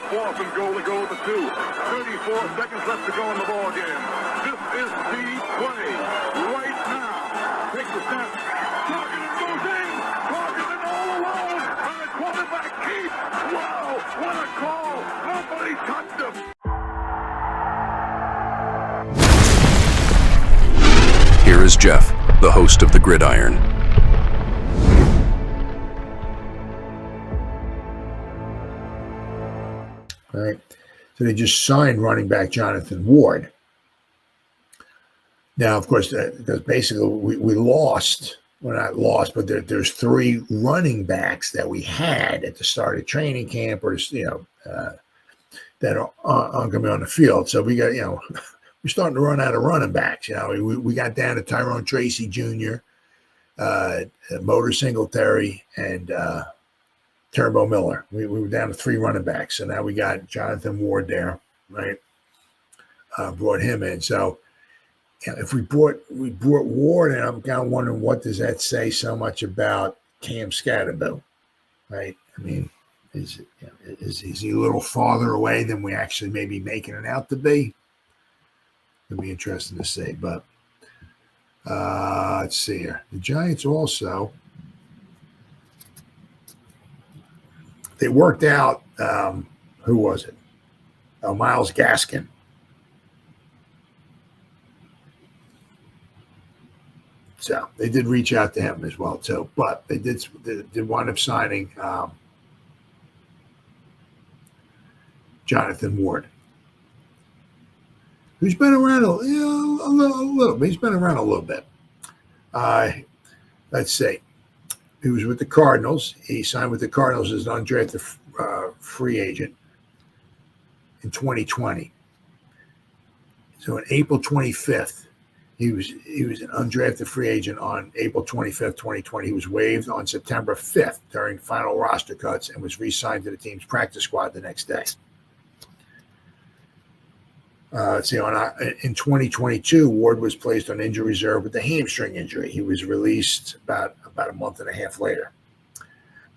4th and goal to go to the 2. 34 seconds left to go in the ball game. This is the play right now. Takes the snap. Duggan goes in. Duggan all alone. And the quarterback keeps. Wow, what a call. Nobody touched him. Here is Jeff, the host of the Gridiron. All right. So they just signed running back Jonathan Ward. Now, of course, because basically we lost. Well, not lost, but there's 3 running backs that we had at the start of training camp, or that aren't going to be on the field. So we got, we're starting to run out of running backs. We got down to Tyrone Tracy Jr., Motor Singletary, and Turbo Miller. We were down to 3 running backs. So now we got Jonathan Ward there, right? Brought him in. So if we brought Ward in, I'm kind of wondering, what does that say so much about Cam Skattebo, right? I mean, is he a little farther away than we actually may be making it out to be? It'll be interesting to see. But let's see here. The Giants also, they worked out, who was it? Myles Gaskin. So they did reach out to him as well too, but they did wind up signing Jonathan Ward, who's been around a little. He's been around a little bit. Let's see. He was with the Cardinals. He signed with the Cardinals as an undrafted free agent in 2020. So on April 25th, he was an undrafted free agent on April 25th, 2020. He was waived on September 5th during final roster cuts and was re-signed to the team's practice squad the next day. Let's see. In 2022, Ward was placed on injury reserve with a hamstring injury. He was released about a month and a half later.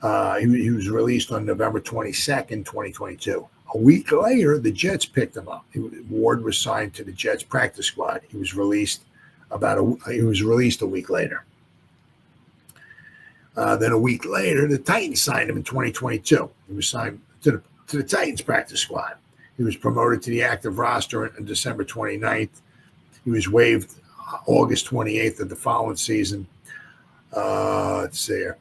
He was released on November 22nd, 2022. A week later, the Jets picked him up. Ward was signed to the Jets practice squad. He was released a week later. Then a week later, the Titans signed him in 2022. He was signed to the Titans practice squad. He was promoted to the active roster on December 29th. He was waived August 28th of the following season. Let's see here.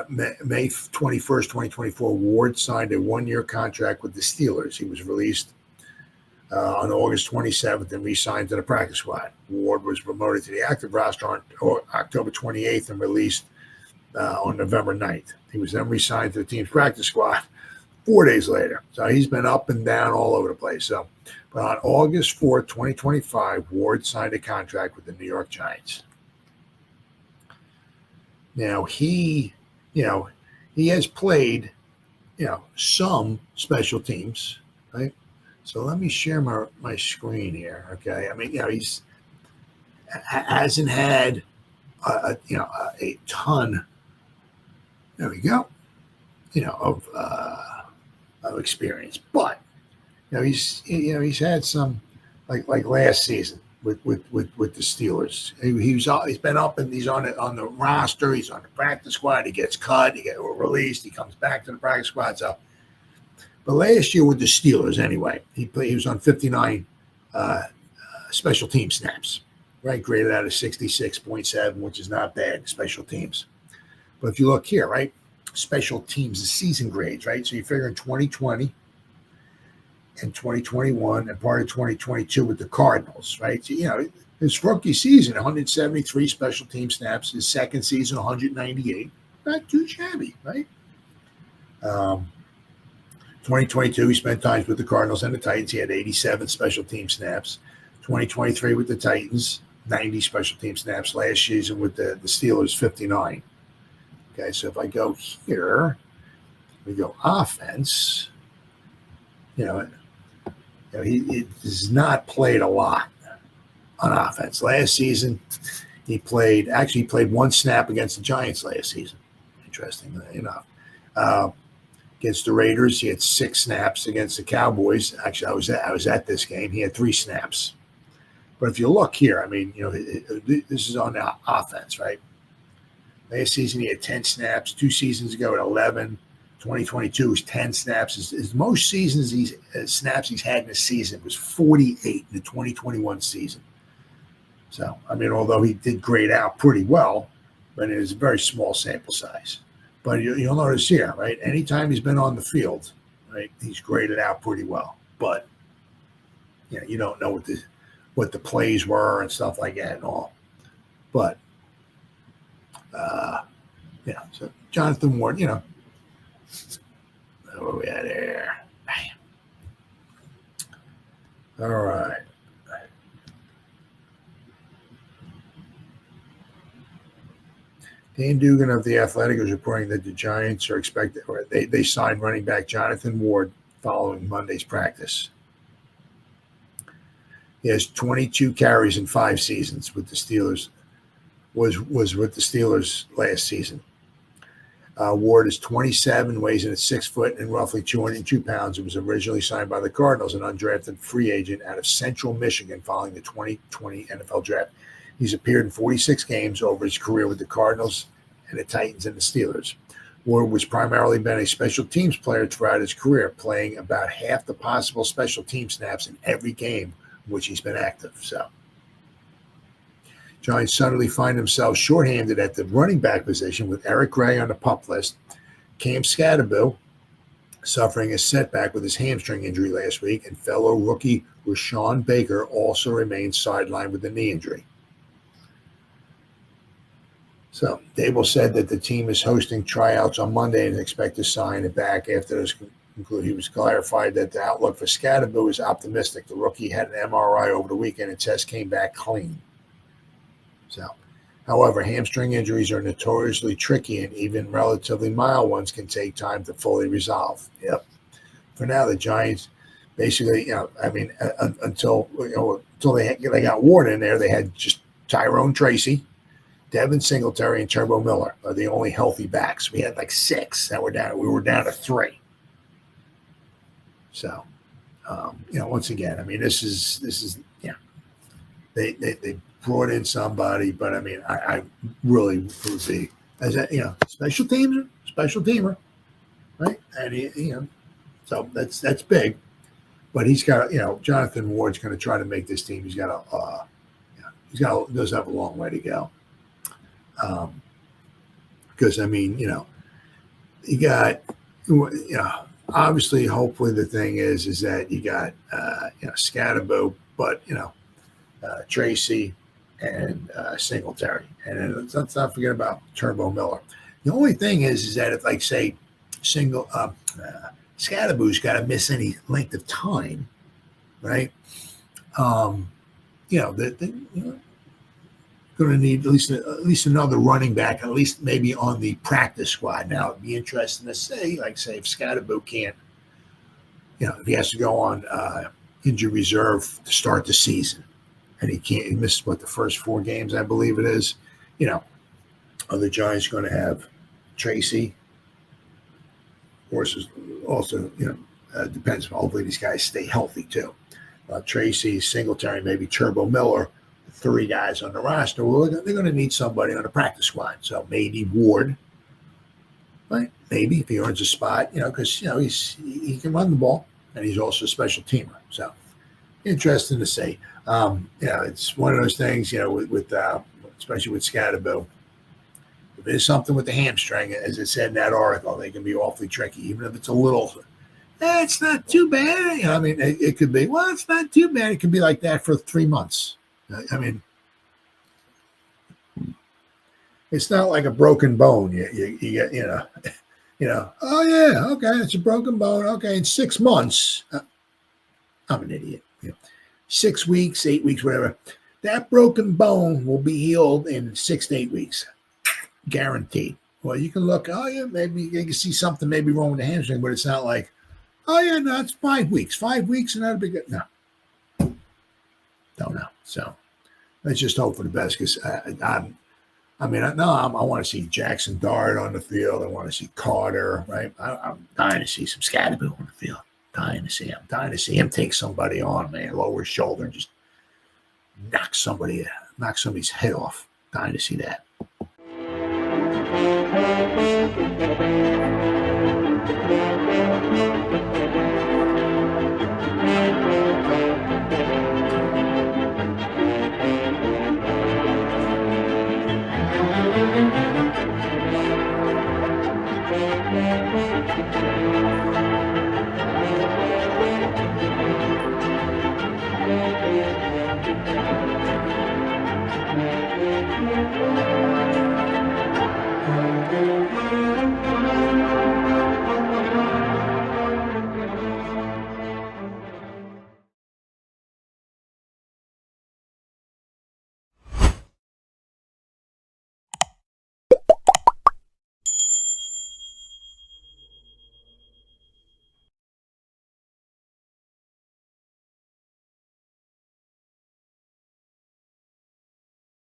May 21st, 2024, Ward signed a 1-year contract with the Steelers. He was released on August 27th and re-signed to the practice squad. Ward was promoted to the active roster on October 28th and released on November 9th. He was then re-signed to the team's practice squad 4 days later. So he's been up and down all over the place. So, but on August 4th, 2025, Ward signed a contract with the New York Giants. Now he has played, some special teams, right? So let me share my screen here, okay? I mean, he hasn't had a ton. There we go. Of experience, but he's had some like last season with the Steelers. He's been up and he's on the roster. He's on the practice squad. He gets cut. He gets released. He comes back to the practice squad. So, but last year with the Steelers, anyway, he was on 59 special team snaps, right? Graded out of 66.7, which is not bad. Special teams, but if you look here, right? Special teams, the season grades, right? So you figure in 2020 and 2021 and part of 2022 with the Cardinals, right? So, his rookie season, 173 special team snaps. His second season, 198. Not too shabby, right? 2022, he spent times with the Cardinals and the Titans. He had 87 special team snaps. 2023 with the Titans, 90 special team snaps. Last season with the Steelers, 59. Okay, so if I go here, we go offense. He has not played a lot on offense. Last season, he played 1 snap against the Giants last season. Interesting enough. Against the Raiders, he had 6 snaps. Against the Cowboys, actually, I was at this game. He had 3 snaps. But if you look here, I mean, this is on the offense, right? Last season, he had 10 snaps. 2 seasons ago, at 11. 2022 was 10 snaps. His most seasons snaps he's had in a season was 48 in the 2021 season. So, I mean, although he did grade out pretty well, but it is a very small sample size. But you'll notice here, right? Anytime he's been on the field, right, he's graded out pretty well. But you don't know what the plays were and stuff like that and all. But so Jonathan Ward, where are we at here? Bam. All right. Dan Duggan of The Athletic is reporting that the Giants are expected, or they signed running back Jonathan Ward following Monday's practice. He has 22 carries in 5 seasons with the Steelers. Was with the Steelers last season. Ward is 27, weighs in at 6 foot and roughly 202 pounds. He was originally signed by the Cardinals, an undrafted free agent out of Central Michigan following the 2020 NFL Draft. He's appeared in 46 games over his career with the Cardinals and the Titans and the Steelers. Ward was primarily been a special teams player throughout his career, playing about half the possible special team snaps in every game in which he's been active. So, Giants suddenly find themselves shorthanded at the running back position with Eric Gray on the PUP list. Cam Skattebo suffering a setback with his hamstring injury last week, and fellow rookie Rashawn Baker also remains sidelined with a knee injury. So Daboll said that the team is hosting tryouts on Monday and expect to sign it back after this conclude. He was clarified that the outlook for Skattebo is optimistic. The rookie had an MRI over the weekend and test came back clean. So, however, hamstring injuries are notoriously tricky, and even relatively mild ones can take time to fully resolve. Yep. For now, the Giants basically, until they got Ward in there, they had just Tyrone Tracy, Devin Singletary, and Turbo Miller are the only healthy backs. We had like 6 that were down. We were down to 3. So, once again, I mean, this is they brought in somebody, but I mean, I really would be as a special teamer, right? And so that's big. But he's got Jonathan Ward's going to try to make this team. Does have a long way to go. Because I mean, you got obviously, hopefully the thing is that you got Skattebo, but Tracy and Singletary, and then let's not forget about Turbo Miller. The only thing is that if, like, say, Skattebo's got to miss any length of time, right? They're going to need at least another running back, at least maybe on the practice squad. Now, it'd be interesting to say if Skattebo can't, if he has to go on injury reserve to start the season, and he misses the first 4 games, I believe it is. Are the Giants going to have Tracy? Of course, also, depends. Hopefully these guys stay healthy too. Tracy, Singletary, maybe Turbo Miller, 3 guys on the roster. Well, they're going to need somebody on the practice squad. So maybe Ward, right? Maybe if he earns a spot, because he can run the ball and he's also a special teamer. So interesting to see. It's one of those things, with especially with Skattebo. If there's something with the hamstring, as it said in that article, they can be awfully tricky, even if it's a little. It's not too bad. It could be. Well, it's not too bad. It could be like that for 3 months. I mean, it's not like a broken bone. You get, oh yeah, okay, it's a broken bone. Okay, in 6 months, I'm an idiot. 6 weeks, 8 weeks, whatever. That broken bone will be healed in 6 to 8 weeks, guaranteed. Well, you can look. Oh yeah, maybe you can see something maybe wrong with the hamstring, but it's not like, oh yeah, no, it's 5 weeks. 5 weeks, and that'll be good. No, don't know. So let's just hope for the best, because I mean, I want to see Jackson Dart on the field. I want to see Carter, right? I'm dying to see some Skattebo on the field. Dying to see him. Dying to see him take somebody on, man, lower his shoulder and just knock somebody's head off. Dying to see that.